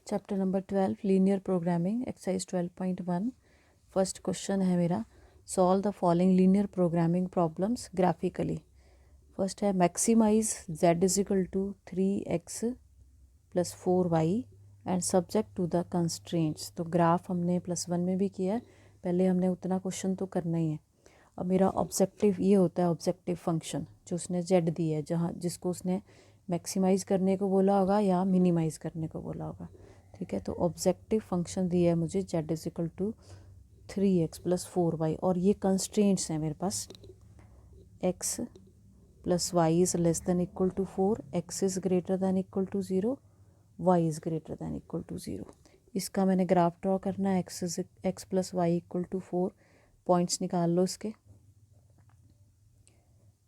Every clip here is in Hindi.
Chapter number 12 linear programming exercise 12.1 first question है मेरा solve the following linear programming problems graphically. First है maximise z is equal to 3x plus 4y and subject to the constraints. तो ग्राफ हमने +1 में भी किया है, पहले हमने उतना क्वेश्चन तो करना ही है। अब मेरा ऑब्जेक्टिव ये होता है, ऑब्जेक्टिव फंक्शन जो उसने z दी है, जहाँ जिसको उसने मैक्सिमाइज़ करने को बोला होगा या मिनिमाइज़ करने को बोला होगा। ठीक है, तो ऑब्जेक्टिव फंक्शन दिया है मुझे z is equal to 3x plus 4y और ये कंस्ट्रेंट्स हैं मेरे पास। x plus y is less than equal to 4, x is greater than equal to 0, y is greater than equal to 0। इसका मैंने ग्राफ ड्रॉ करना है। x plus y equal to 4, points निकाल लो इसके।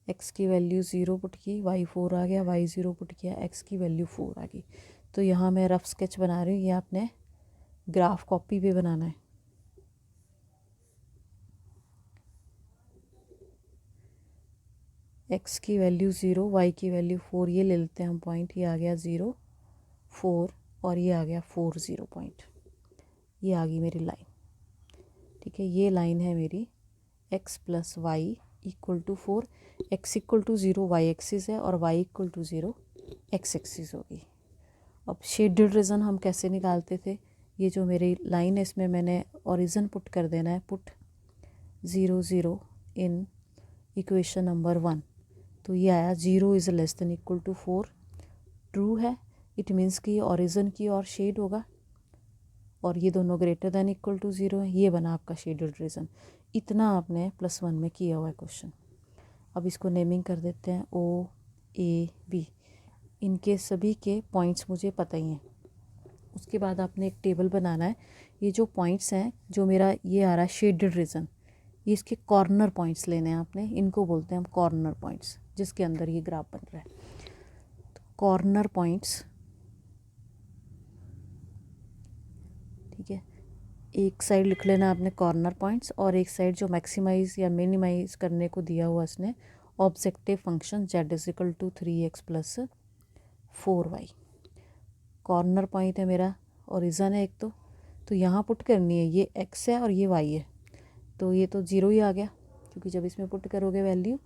x की वैल्यू 0 पुट की, y 4 आ गया, y 0 पुट किया, x की वैल्यू 4 आ गई। तो यहाँ मैं रफ स्केच बना रही हूँ, ये आपने ग्राफ कॉपी पे बनाना है। x की वैल्यू 0, y की वैल्यू 4, ये ले लेते हैं हम पॉइंट। ये आ गया 0 4 और ये आ गया 4 0 पॉइंट। ये आ गई मेरी लाइन। ठीक है, ये लाइन है मेरी x plus y equal to 4, x equal to 0 y axis है और y equal to 0 x axis होगी। अब शेडेड रीजन हम कैसे निकालते थे, ये जो मेरी लाइन है इसमें मैंने ओरिजिन पुट कर देना है, पुट 0 0 इन इक्वेशन नंबर 1। तो ये आया 0 is less than equal to 4, true है, इट मीन्स कि ओरिजिन की और शेड होगा और ये दोनों ग्रेटर दैन इक्वल टू 0 है। ये बना आपका शेडेड रीजन। इतना आपने +1 में किया हुआ है क्वेश्चन। अब इसको नेमिंग कर देते हैं O A B। इनके सभी के पॉइंट्स मुझे पता ही हैं। उसके बाद आपने एक टेबल बनाना है। ये जो पॉइंट्स हैं, जो मेरा ये आ रहा है शेडेड रीजन, ये इसके कॉर्नर पॉइंट्स लेने हैं आपने। इनको बोलते हैं हम कॉर्नर पॉइंट्स, जिसके अंदर ये ग्राफ बन रहा है। तो कॉर्नर पॉइंट्स, ठीक है, एक साइड लिख लेना आपने कॉर्नर पॉइंट्स और एक साइड जो मैक्सिमाइज या मिनिमाइज करने को दिया हुआ इसने objective function z is equal to 3x plus 4y। Corner point है मेरा, ओरिजिन है एक तो यहाँ पुट करनी है, ये x है और ये y है, तो ये तो 0 ही आ गया, क्योंकि जब इसमें पुट करोगे वैल्यू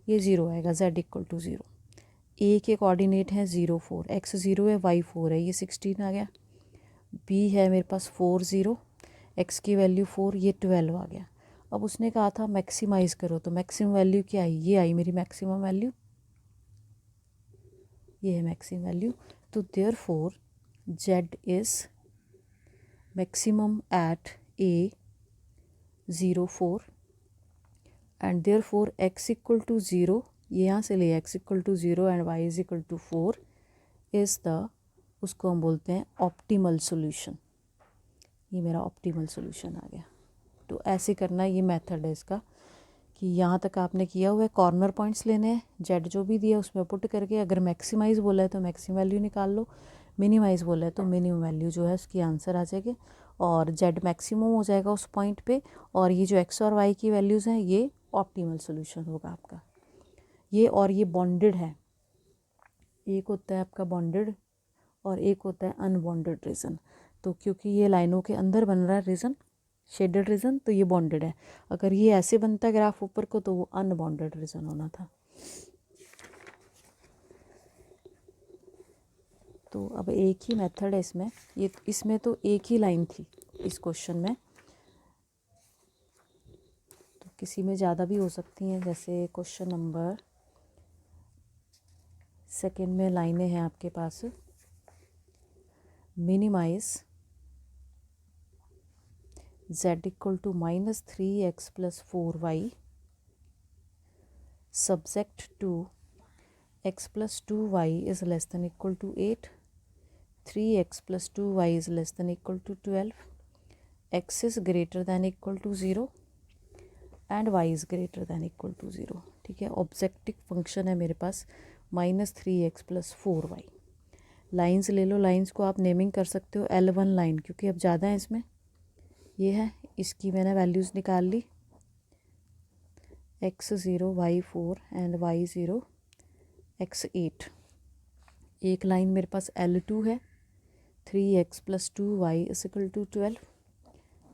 ये 0 आएगा, z इक्वल टू 0। a के कोऑर्डिनेट हैं 0 4, x 0 है, y 4 है, ये 16 आ गया। b है मेरे पास 4 0, x की वैल्यू 4, ये 12 आ गया। अब उसने कहा था मैक्सिमाइज़ करो, तो मैक्सिमम वैल्यू क्या आई, ये आई मेरी मैक्सिमम वैल्यू, ये है मैक्सिमम वैल्यू। तो therefore z is maximum at a 0 4 and therefore x equal to 0, ये यहाँ से ले x equal to 0 and y is equal to 4 is the, उसको हम बोलते हैं ऑप्टिमल सॉल्यूशन। ये मेरा ऑप्टिमल सॉल्यूशन आ गया। तो ऐसे करना, ये मेथड है इसका कि यहाँ तक आपने किया हुआ है। कॉर्नर पॉइंट्स लेने हैं, जेड जो भी दिया उसमें पुट करके, अगर मैक्सिमाइज़ बोला है तो मैक्सिमम वैल्यू निकाल लो, मिनिमाइज़ बोला है तो मिनिमम वैल्यू जो है उसकी आंसर आ जाएगी और जेड मैक्सिमम हो जाएगा उस पॉइंट पे, और ये जो एक्स और वाई की वैल्यूज़ हैं ये ऑप्टिमल सोल्यूशन होगा आपका। ये और ये बॉन्डेड है, एक होता है आपका बॉन्डेड और एक होता है अनबॉन्डेड रीजन। तो क्योंकि ये लाइनों के अंदर बन रहा है रीजन, शेडेड रीजन, तो ये बॉन्डेड है। अगर ये ऐसे बनता ग्राफ ऊपर को तो वो अनबॉन्डेड रीजन होना था। तो अब एक ही मेथड है इसमें, ये इसमें तो एक ही लाइन थी इस क्वेश्चन में, तो किसी में ज़्यादा भी हो सकती हैं। जैसे क्वेश्चन नंबर 2 में लाइनें हैं आपके पास, minimise z equal to -3x plus 4y subject to x plus 2y is less than equal to 8, 3x plus 2y is less than equal to 12, x is greater than equal to 0 and y is greater than equal to 0। ठीक है, ऑब्जेक्टिव फंक्शन है मेरे पास -3x प्लस 4y। लाइंस ले लो, लाइंस को आप नेमिंग कर सकते हो L1 लाइन, क्योंकि अब ज़्यादा है इसमें, ये है, इसकी मैंने वैल्यूज़ निकाल ली, x 0 y 4 and y 0 x 8। एक लाइन मेरे पास L2 है, 3x + 2y = 12।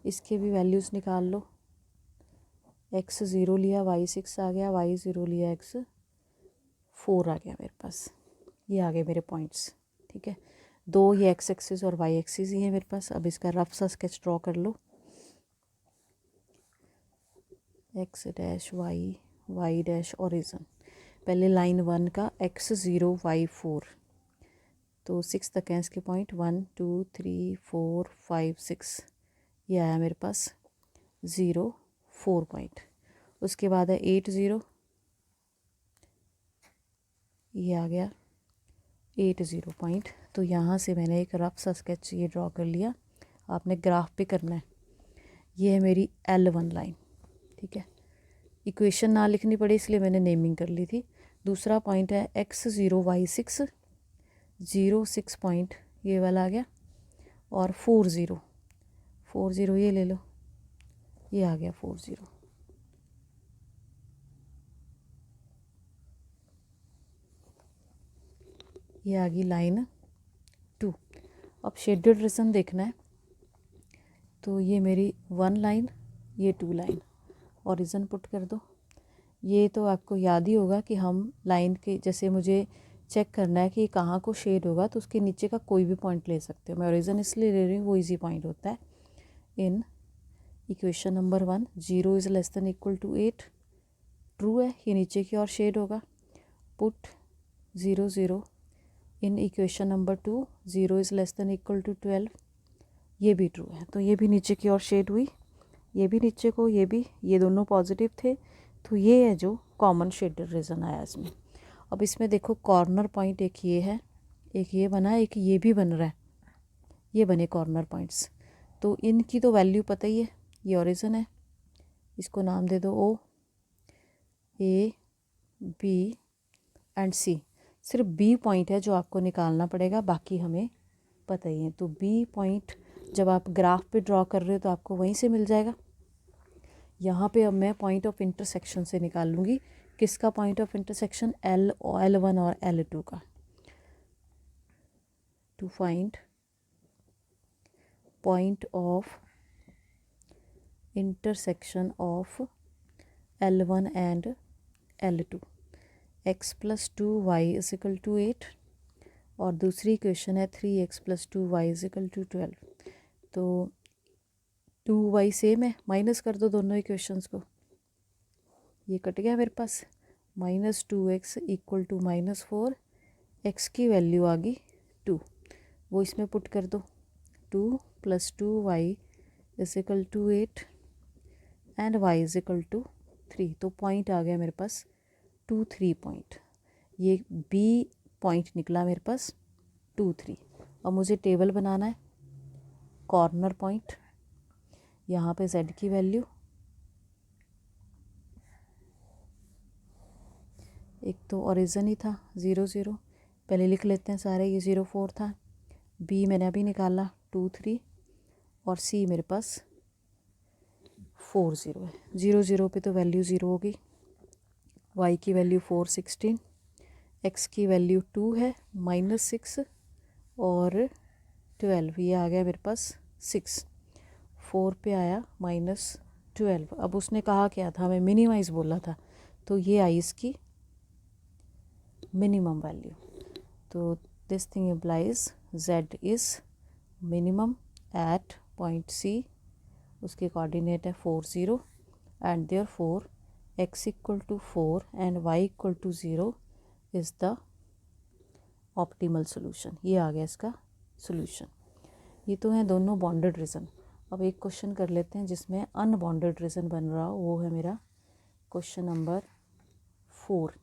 इसके भी वैल्यूज़ निकाल लो। x 0 लिया, y 6 आ गया, y 0 लिया, x 4 आ गया मेरे पास। ये आ गए मेरे पॉइंट्स। ठीक है, दो ये x एक्सिस और y एक्सिस ही है मेरे पास। अब इसका रफ सा स्केच ड्रॉ कर लो। x dash y dash origin. पहले लाइन 1 का x 0 y 4, तो 6 तक हैं इसके पॉइंट, 1 2 3 4 5 6। ये आया मेरे पास 0 4 पॉइंट। उसके बाद है 8 0, ये आ गया 8 0 पॉइंट। तो यहाँ से मैंने एक रफ सा स्केच ये ड्रॉ कर लिया। आपने ग्राफ पे करना है। ये है मेरी L1 लाइन। ठीक है, इक्वेशन ना लिखनी पड़े इसलिए मैंने नेमिंग कर ली थी। दूसरा पॉइंट है x 0 y 6, 0 6 पॉइंट ये वाला आ गया, और 4 0 ये ले लो, ये आ गया 4 0। ये आ गई लाइन 2। अब शेडेड रीजन देखना है, तो ये मेरी 1 लाइन, ये 2 लाइन, ओरिजिन पुट कर दो। ये तो आपको याद ही होगा कि हम लाइन के, जैसे मुझे चेक करना है कि कहाँ को शेड होगा, तो उसके नीचे का कोई भी पॉइंट ले सकते हो। मैं ओरिजिन इसलिए ले रही हूँ, वो इजी पॉइंट होता है। In equation number 1 0 is less than equal to 8 true है, ये नीचे की ओर शेड होगा। Put 0 0 in equation number 2 0 is less than equal to 12, ये भी ट्रू है, तो ये भी नीचे की ओर शेड हुई। ये भी नीचे को, ये भी, ये दोनों पॉजिटिव थे, तो ये है जो कॉमन शेडेड रीजन आया इसमें। अब इसमें देखो कॉर्नर पॉइंट एक ये है, एक ये बना, एक ये भी बन रहा है, ये बने कॉर्नर पॉइंट्स। तो इनकी तो वैल्यू पता ही है। ये ओरिजिन है, इसको नाम दे दो O, A B and C। सिर्फ B पॉइंट है जो आपको निकालना पड़ेगा, बाकी हमें पता ही है। तो B पॉइंट जब आप ग्राफ पे ड्रॉ कर रहे हो तो आपको वहीं से मिल जाएगा। यहाँ पे अब मैं पॉइंट ऑफ इंटरसेक्शन से निकाल लूँगी। किसका पॉइंट ऑफ इंटरसेक्शन? L1 और L2 का। To find point of intersection of L1 and L2, x + 2y = 8, और दूसरी इक्वेशन है 3x + 2y = 12। तो 2y सेम है, माइनस कर दो दोनों इक्वेशंस को, ये कट गया मेरे पास। -2x = -4, x की वैल्यू आ गई 2, वो इसमें पुट कर दो। 2 + 2y = 8 एंड y = 3। तो पॉइंट आ गया मेरे पास 2 3 पॉइंट। ये B पॉइंट निकला मेरे पास 2 3। अब मुझे टेबल बनाना है। कॉर्नर पॉइंट, यहाँ पे z की वैल्यू, एक तो ओरिजिन ही था 0 0, पहले लिख लेते हैं सारे। ये 0 4 था, B मैंने अभी निकाला 2 3, और C मेरे पास 4 0 है। 0 0 पे तो वैल्यू 0 होगी। y की वैल्यू 4 16, x की वैल्यू 2 है -6 और 12, ये आ गया मेरे पास 6। 4 पे आया -12। अब उसने कहा क्या था, हमें मिनिमाइज़ बोला था, तो ये आई इसकी मिनिमम वैल्यू। तो this thing implies z is minimum at point C, उसके कोऑर्डिनेट है 4 0, and therefore x = 4 and y = 0 is the optimal solution. ये आ गया इसका सोल्यूशन। ये तो हैं दोनों बॉन्डेड रीजन। अब एक क्वेश्चन कर लेते हैं जिसमें अनबॉन्डेड रीजन बन रहा हो, वो है मेरा क्वेश्चन नंबर 4।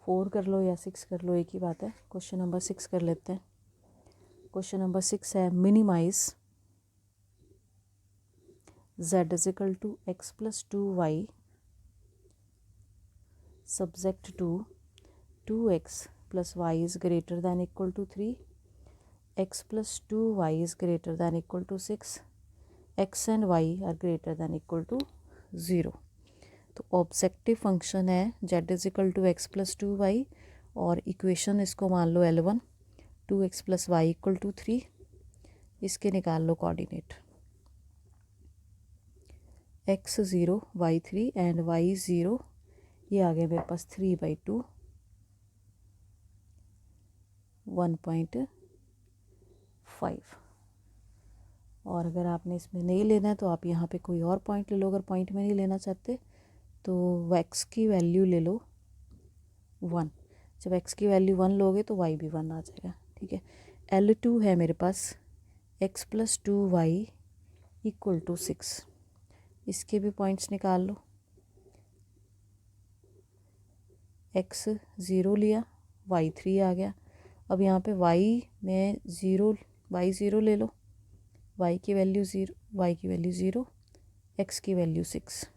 4 कर लो या 6 कर लो, एक ही बात है। क्वेश्चन नंबर 6 कर लेते हैं। क्वेश्चन नंबर 6 है minimise z = x + 2y subject to 2x + y is greater than equal to 3, x + 2y is greater than equal to 6, x and y are greater than equal to 0। तो ऑब्जेक्टिव फंक्शन है z = x + 2y, और इक्वेशन इसको मान लो L1। 2x + y = 3, इसके निकाल लो coordinate, x 0 y 3 and y 0, ये आ गया मेरे पास 3/2 1.5। और अगर आपने इसमें नहीं लेना है तो आप यहाँ पे कोई और पॉइंट ले लो, अगर पॉइंट में नहीं लेना चाहते तो x की वैल्यू ले लो 1। जब x की वैल्यू 1 लोगे तो y भी 1 आ जाएगा, ठीक है। L2 है मेरे पास x + 2y = 6, इसके भी पॉइंट्स निकाल लो। x 0 लिया, y 3 आ गया। अब यहाँ पे y में 0, y 0 ले लो, y की वैल्यू 0, x की वैल्यू 6।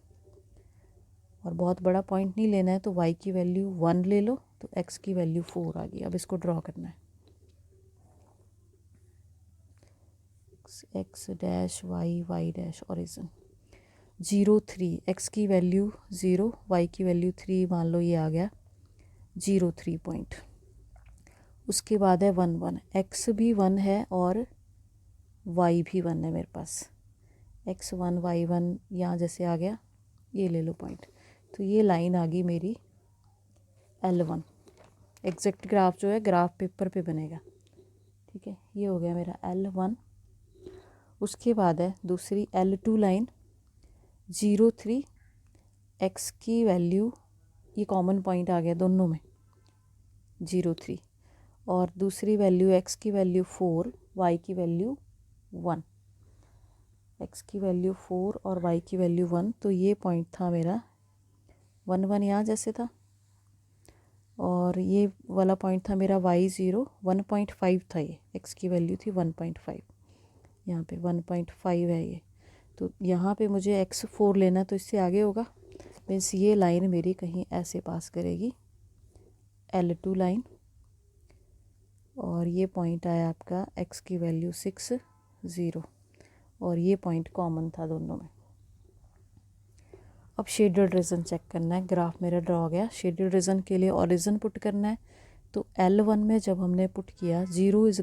और बहुत बड़ा पॉइंट नहीं लेना है तो y की वैल्यू 1 ले लो, तो x की वैल्यू 4 आ गई। अब इसको ड्रॉ करना है, x dash y dash origin 0 3, x की वैल्यू 0, y की वैल्यू 3, मान लो ये आ गया 0 3 पॉइंट। उसके बाद है 1 1, x भी 1 है और y भी 1 है मेरे पास, x 1 y 1 यहाँ जैसे आ गया, ये ले लो पॉइंट। तो ये लाइन आ गई मेरी L1। एग्जैक्ट ग्राफ जो है ग्राफ पेपर पे बनेगा, ठीक है। ये हो गया मेरा L1। उसके बाद है दूसरी L2 लाइन 0 3, x की वैल्यू, ये कॉमन पॉइंट आ गया दोनों में 0 3, और दूसरी वैल्यू x की वैल्यू 4, y की वैल्यू 1, x की वैल्यू 4 और y की वैल्यू 1। तो ये पॉइंट था मेरा 1 1 यहाँ जैसे था, और ये वाला पॉइंट था मेरा y 0 1.5 था, ये x की वैल्यू थी 1.5, यहाँ पे 1.5 है ये। तो यहाँ पे मुझे x 4 लेना, तो इससे आगे होगा, मीन्स ये लाइन मेरी कहीं ऐसे पास करेगी L2 लाइन, और ये पॉइंट आया आपका x की वैल्यू 6 0, और ये पॉइंट कॉमन था दोनों में। अब शेडेड रीजन चेक करना है, ग्राफ मेरा ड्रॉ हो गया। शेडेड रीजन के लिए ओरिजिन पुट करना है, तो L1 में जब हमने पुट किया 0 =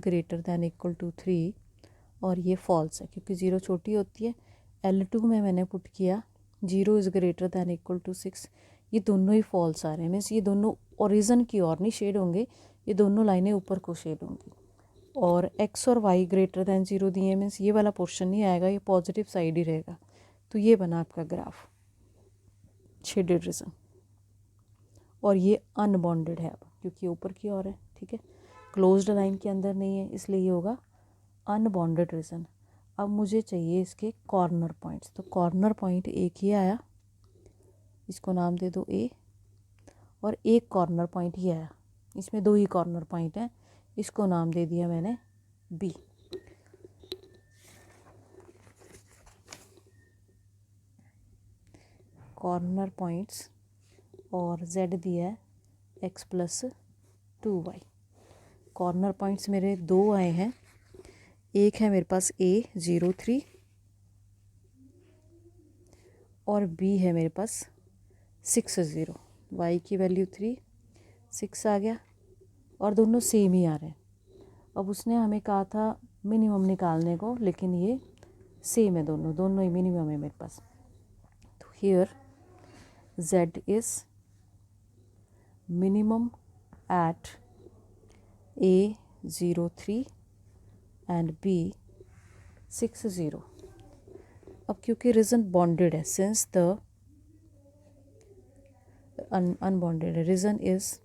3, और ये फॉल्स है क्योंकि 0 छोटी होती है। L2 में मैंने पुट किया 0 > 6, ये दोनों ही फॉल्स आ रहे हैं, मीन्स ये दोनों ओरिजिन की ओर नहीं शेड होंगे, ये दोनों लाइनें ऊपर को शेड होंगी। और x और y > 0 दिए, मीन्स ये वाला पोर्शन नहीं आएगा, ये पॉजिटिव साइड ही रहेगा। तो ये बना आपका ग्राफ शेडेड रीजन, और ये अनबॉन्डेड है अब क्योंकि ऊपर की ओर है, ठीक है। क्लोज्ड लाइन के अंदर नहीं है, इसलिए ये होगा अनबॉन्डेड रीजन। अब मुझे चाहिए इसके कॉर्नर पॉइंट्स, तो कॉर्नर पॉइंट एक ही आया, इसको नाम दे दो A, और एक कॉर्नर पॉइंट ही आया, इसमें 2 ही कॉर्नर पॉइंट हैं, इसको नाम दे दिया मैंने B। कॉर्नर पॉइंट्स और Z दिया है x + 2y। कॉर्नर पॉइंट्स मेरे 2 आए हैं, एक है मेरे पास A 0 3, और B है मेरे पास 6 0, y की वैल्यू 3 6 आ गया, और दोनों सेम ही आ रहे हैं। अब उसने हमें कहा था मिनिमम निकालने को, लेकिन ये सेम है, दोनों ही मिनिमम है मेरे पास। तो here Z is minimum at A 0 3 and B 6 0। अब क्योंकि रीजन बॉन्डेड है, सिंस द अनबॉन्डेड है, रीजन इज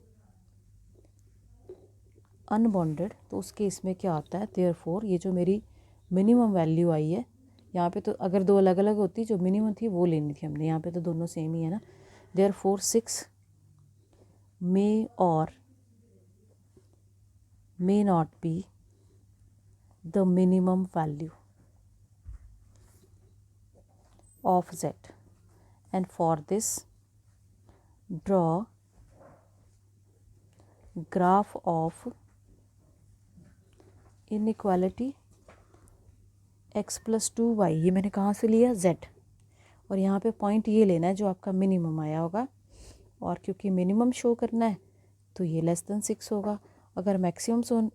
अनबॉन्डेड, तो उस केस में क्या होता है, देयरफॉर ये जो मेरी मिनिमम वैल्यू आई है, यहाँ पे तो अगर 2 अलग अलग होती, जो मिनिमम थी वो लेनी थी हमने, यहाँ पे तो दोनों सेम ही है ना। Therefore 6 may or may not be the minimum value of Z, and for this draw graph of inequality x + 2y। ये मैंने कहाँ से लिया, Z, और यहाँ पे पॉइंट ये लेना है जो आपका मिनिमम आया होगा, और क्योंकि मिनिमम शो करना है तो ये <6 होगा। अगर मैक्सिमम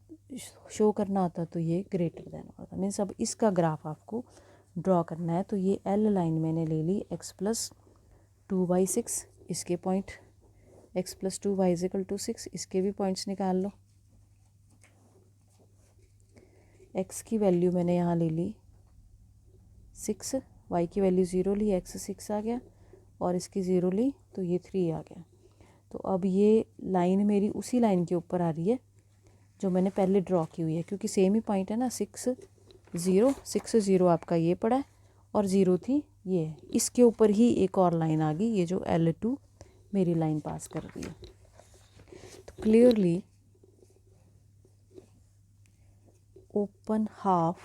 शो करना होता तो ये ग्रेटर देन होता। मीन्स अब इसका ग्राफ आपको ड्रॉ करना है। तो ये एल लाइन मैंने ले ली x+2y6, इसके पॉइंट x+2y=6, इसके भी पॉइंट्स निकाल लो। x की वैल्यू मैंने यहाँ ले ली 6, y की वैल्यू 0 ली, x 6 आ गया, और इसकी 0 ली तो ये 3 आ गया। तो अब ये लाइन मेरी उसी लाइन के ऊपर आ रही है जो मैंने पहले ड्रॉ की हुई है, क्योंकि सेम ही पॉइंट है ना। 6 0 आपका ये पड़ा है, और 0 थी ये है। इसके ऊपर ही एक और लाइन आ गई, ये जो L2 मेरी लाइन पास कर रही है। तो clearly open half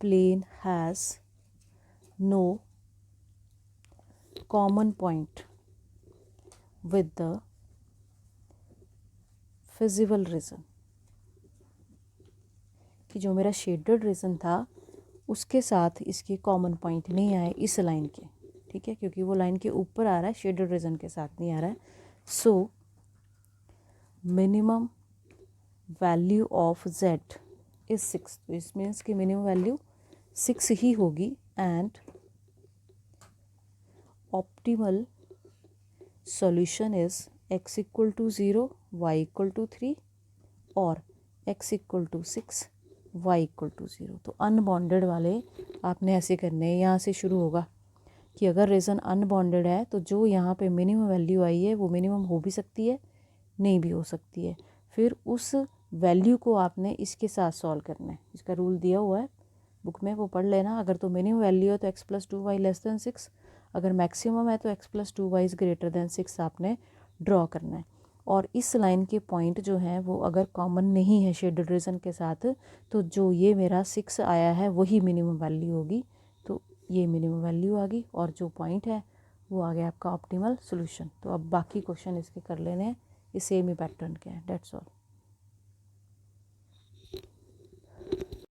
plane has no common point with the visible region, कि जो मेरा शेडेड रीजन था उसके साथ इसके कॉमन पॉइंट नहीं आए इस लाइन के, ठीक है, क्योंकि वो लाइन के ऊपर आ रहा है, शेडेड रीजन के साथ नहीं आ रहा है। So minimum value of z is 6। तो इस मीन्स की मिनिमम वैल्यू 6 ही होगी, and optimal solution is x=0, y=3 और x=6, y=0। तो अनबॉन्डेड वाले आपने ऐसे करने हैं। यहाँ से शुरू होगा कि अगर रीज़न अनबॉन्डेड है तो जो यहाँ पे मिनिमम वैल्यू आई है वो मिनिमम हो भी सकती है, नहीं भी हो सकती है। फिर उस वैल्यू को आपने इसके साथ सॉल्व करना है। इसका रूल दिया हुआ है बुक में, वो पढ़ लेना। अगर तो मिनिमम वैल्यू है तो x+2y <6, अगर मैक्सिमम है तो x+2y<6 आपने ड्रॉ करना है। और इस लाइन के पॉइंट जो हैं वो अगर कॉमन नहीं है शेडेड रीजन के साथ, तो जो ये मेरा 6 आया है वही मिनिमम वैल्यू होगी। तो ये मिनिमम वैल्यू आ गई, और जो पॉइंट है वो आ गया आपका ऑप्टिमल सोल्यूशन। तो अब बाकी क्वेश्चन इसके कर लेने हैं, ये सेम ही पैटर्न के हैं। That's all.